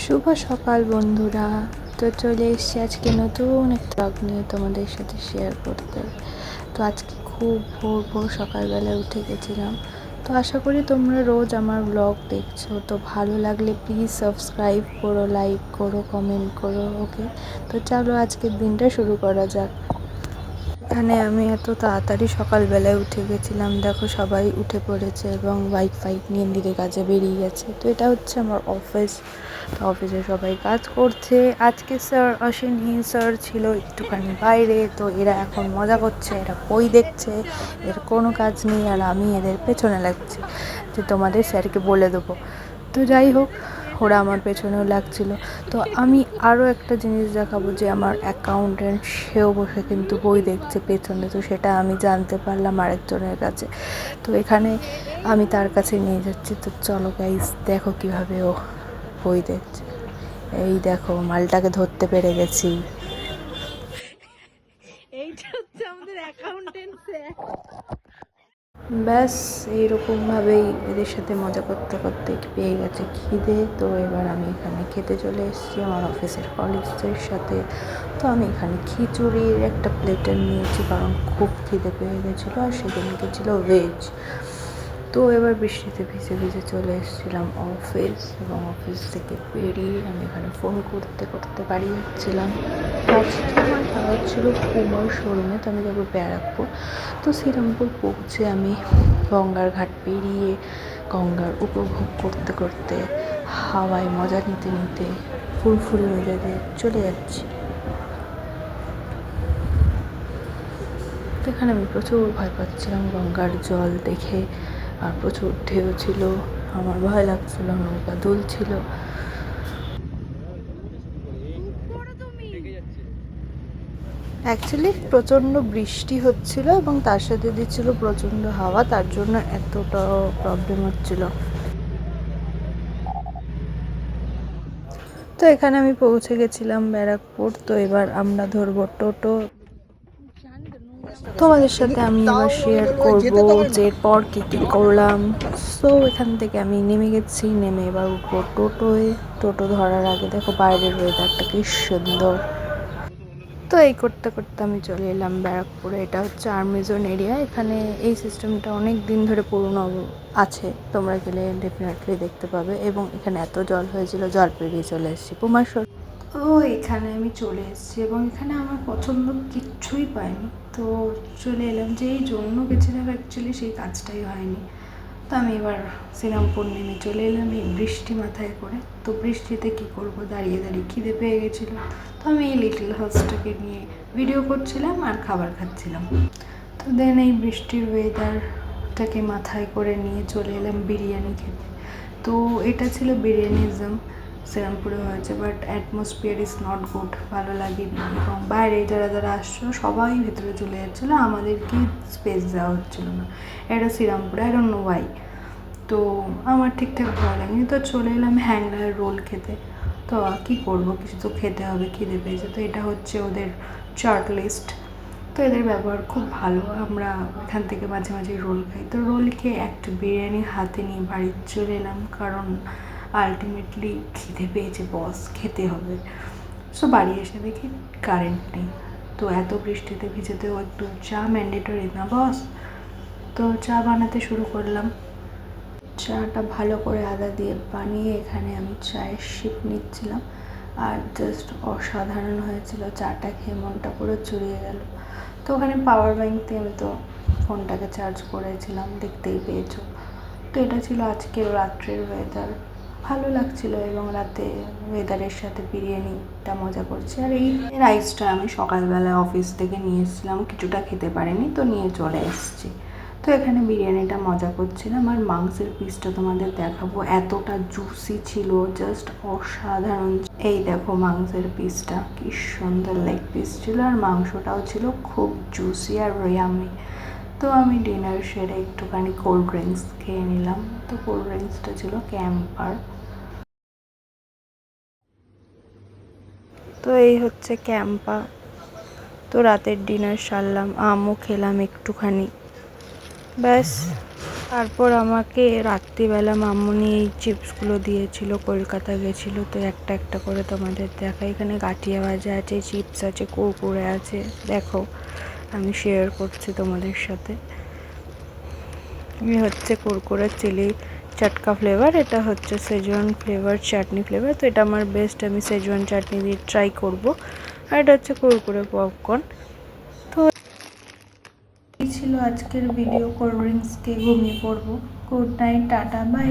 শুভ সকাল বন্ধুরা। তো চলে এসেছি আজকে নতুন একটা ব্লগ নিয়ে তোমাদের সাথে শেয়ার করতে। তো আজকে খুব ভোর ভোর সকালবেলায় উঠে গেছিলাম। তো আশা করি তোমরা রোজ আমার ব্লগ দেখছো। তো ভালো লাগলে প্লিজ সাবস্ক্রাইব করো, লাইক করো, কমেন্ট করো। ওকে, তো চলো আজকের দিনটা শুরু করা যাক। এখানে আমি এত তাড়াতাড়ি সকালবেলায় উঠে গেছিলাম, দেখো সবাই উঠে পড়েছে এবং বাইক ফাইক নিয়ে দিকে কাজে বেরিয়ে গেছে। তো এটা হচ্ছে আমার অফিস। তো অফিসে সবাই কাজ করছে। আজকে স্যার আসেনি, স্যার ছিল একটুখানি বাইরে। তো এরা এখন মজা করছে, এরা বই দেখছে, এর কোনো কাজ নেই, আর আমি এদের পেছনে লাগছি যে তোমাদের স্যারকে বলে দেবো। তো যাই হোক, ওরা আমার পেছনেও লাগছিল। তো আমি আরও একটা জিনিস দেখাবো যে আমার অ্যাকাউন্টেন্ট, সেও বসে কিন্তু বই দেখছে পেছনে। তো সেটা আমি জানতে পারলাম আরেকজনের কাছে। তো এখানে আমি তার কাছে নিয়ে যাচ্ছি। তো চলো গাইস, দেখো কিভাবে ও বই দেখছে। এই দেখো, মালটাকে ধরতে পেরে গেছি। এইটা হচ্ছে আমাদের অ্যাকাউন্টেন্ট স্যার। ব্যাস এইরকমভাবেই এদের সাথে মজা করতে করতে পেয়ে গেছে খিদে। তো এবার আমি এখানে খেতে চলে এসেছি আমার অফিসের কলিগসদের সাথে। তো আমি এখানে খিচুড়ির একটা প্লেটার নিয়েছি, কারণ খুব খিদে পেয়ে গেছিলো, আর সেদিনকে ছিল ভেজ। তো এবার বৃষ্টিতে ভিজে ভিজে চলে এসেছিলাম অফিস, এবং অফিস থেকে বেরিয়ে আমি এখানে ফোন করতে করতে বাড়ি যাচ্ছিলাম। আজকে আমার যাওয়ার ছিল পুমার শোরুমে। তো আমি যাবো ব্যারাকপুর। তো শ্রীরামপুর পৌঁছে আমি গঙ্গার ঘাট পেরিয়ে গঙ্গার উপভোগ করতে করতে, হাওয়ায় মজা নিতে নিতে ফুরফুরে মেজাজে চলে যাচ্ছি। তো এখানে আমি প্রচুর ভয় পাচ্ছিলাম গঙ্গার জল দেখে, আর প্রচুর ঢেউ ছিল, আমার ভয় লাগছিল, নৌকা দুলছিল। অ্যাকচুয়ালি প্রচণ্ড বৃষ্টি হচ্ছিল এবং তার সাথে দিচ্ছিল প্রচণ্ড হাওয়া, তার জন্য এতটা প্রবলেম হচ্ছিল। তো এখানে আমি পৌঁছে গেছিলাম ব্যারাকপুর। তো এবার আমরা ধরবো টোটো। তোমাদের সাথে আমি এবার শেয়ার করবো যে এরপর কী কী করলাম। সো এখান থেকে আমি নেমে গেছি, নেমে এবার উঠবো টোটোয়। টোটো ধরার আগে দেখো বাইরের ওয়েদারটা কি সুন্দর। তো এই করতে করতে আমি চলে এলাম ব্যারাকপুরে। এটা হচ্ছে আর্মি জোন এরিয়া। এখানে এই সিস্টেমটা অনেক দিন ধরে পুরনো আছে, তোমরা গেলে ডেফিনেটলি দেখতে পাবে। এবং এখানে এত জল হয়েছিল, জল পেরিয়ে চলে এসেছি পুমাশোর। ও এখানে আমি চলে এসেছি এবং এখানে আমার পছন্দ কিচ্ছুই পাইনি। তো চলে এলাম, যেই জন্য গেছিলাম অ্যাকচুয়ালি সেই কাজটাই হয়নি। তো আমি এবার শ্রীরামপুর নেমে চলে এলাম এই বৃষ্টি মাথায় করে। তো বৃষ্টিতে কি করব, দাঁড়িয়ে দাঁড়িয়ে খিদে পেয়ে গেছিলো। তো আমি এই লিটল হাউসটাকে নিয়ে ভিডিও করছিলাম আর খাবার খাচ্ছিলাম। তো দেন এই বৃষ্টির ওয়েদারটাকে মাথায় করে নিয়ে চলে এলাম বিরিয়ানি খেতে। তো এটা ছিল বিরিয়ানিজম, শ্রীরামপুরে হয়েছে, but atmosphere is not good, ভালো লাগেনি। এবং বাইরে যারা যারা আসছো সবাই ভেতরে চলে যাচ্ছিলো, আমাদেরকে স্পেস দেওয়া হচ্ছিলো না। এটা শ্রীরামপুরে, আই ডোন্ট নো ওয়াই। তো আমার ঠিকঠাক ভালো লাগেনি। তো চলে এলাম হ্যাংলার রোল খেতে। তো কী করবো, কিছু তো খেতে হবে, খিদে পেয়েছে। তো এটা হচ্ছে ওদের চার্ট লিস্ট। তো এদের ব্যবহার খুব ভালো, আমরা এখান থেকে মাঝে মাঝে রোল খাই। তো রোল খেয়ে একটা বিরিয়ানি হাতে নিয়ে বাড়ি চলে এলাম, কারণ আলটিমেটলি খিদে পেয়েছে বস, খেতে হবে। সো বাড়ি এসে দেখি কারেন্ট নেই। তো এত বৃষ্টিতে ভিজেতেও একটু চা ম্যান্ডেটরি না বস। তো চা বানাতে শুরু করলাম। চাটা ভালো করে আদা দিয়ে বানিয়ে এখানে আমি চায়ের শিপ নিচ্ছিলাম, আর জাস্ট অসাধারণ হয়েছিল। চাটা খেয়ে মনটা পুরো জুড়িয়ে গেল। তো ওখানে পাওয়ার ব্যাঙ্ক দিয়ে আমি তো ফোনটাকে চার্জ করেছিলাম, দেখতেই পেয়েছো। তো এটা ছিল আজকের রাত্রের ওয়েদার, ভালো লাগছিল। এবং রাতে ওয়েদারের সাথে বিরিয়ানিটা মজা করছি। আর এই রাইসটা আমি সকালবেলা অফিস থেকে নিয়ে এসেছিলাম, কিছুটা খেতে পারিনি, তো নিয়ে চলে এসেছি। তো এখানে বিরিয়ানিটা মজা করছিলাম, আর মাংসের পিসটা তোমাদের দেখাবো, এতটা জুসি ছিল, জাস্ট অসাধারণ। এই দেখো মাংসের পিসটা কি সুন্দর লেগ পিস ছিল, আর মাংসটাও ছিল খুব জুসি আর ইয়ামি। তো আমি ডিনার সেরে একটুখানি কোল্ড ড্রিঙ্কস খেয়ে নিলাম। তো কোল্ড ড্রিঙ্কসটা ছিল ক্যাম্পার। তো এই হচ্ছে ক্যাম্পা। তো রাতের ডিনার সারলাম, আমও খেলাম একটুখানি, ব্যাস তারপর আমাকে রাত্রিবেলা মাম্মুনি এই চিপসগুলো দিয়েছিল, কলকাতা গেছিলো তো একটা একটা করে তোমাদের দেখা। এখানে গাঠিয়া ভাজা আছে, চিপস আছে, কুরকুরে আছে, দেখো আমি শেয়ার করছি তোমাদের সাথে। হচ্ছে কুরকুরে চিলি চটকা ফ্লেভার, এটা হচ্ছে সেজওয়ান ফ্লেভার, চাটনি ফ্লেভার। তো এটা আমার বেস্ট, আমি সেজওয়ান চাটনি দিয়ে ট্রাই করব। আর এটা হচ্ছে কুরকুরে পপকর্ন। তো এই ছিল আজকের ভিডিও। কোল্ড ড্রিঙ্কস খেয়ে ঘুমিয়ে পড়বো। Good night, tata, by.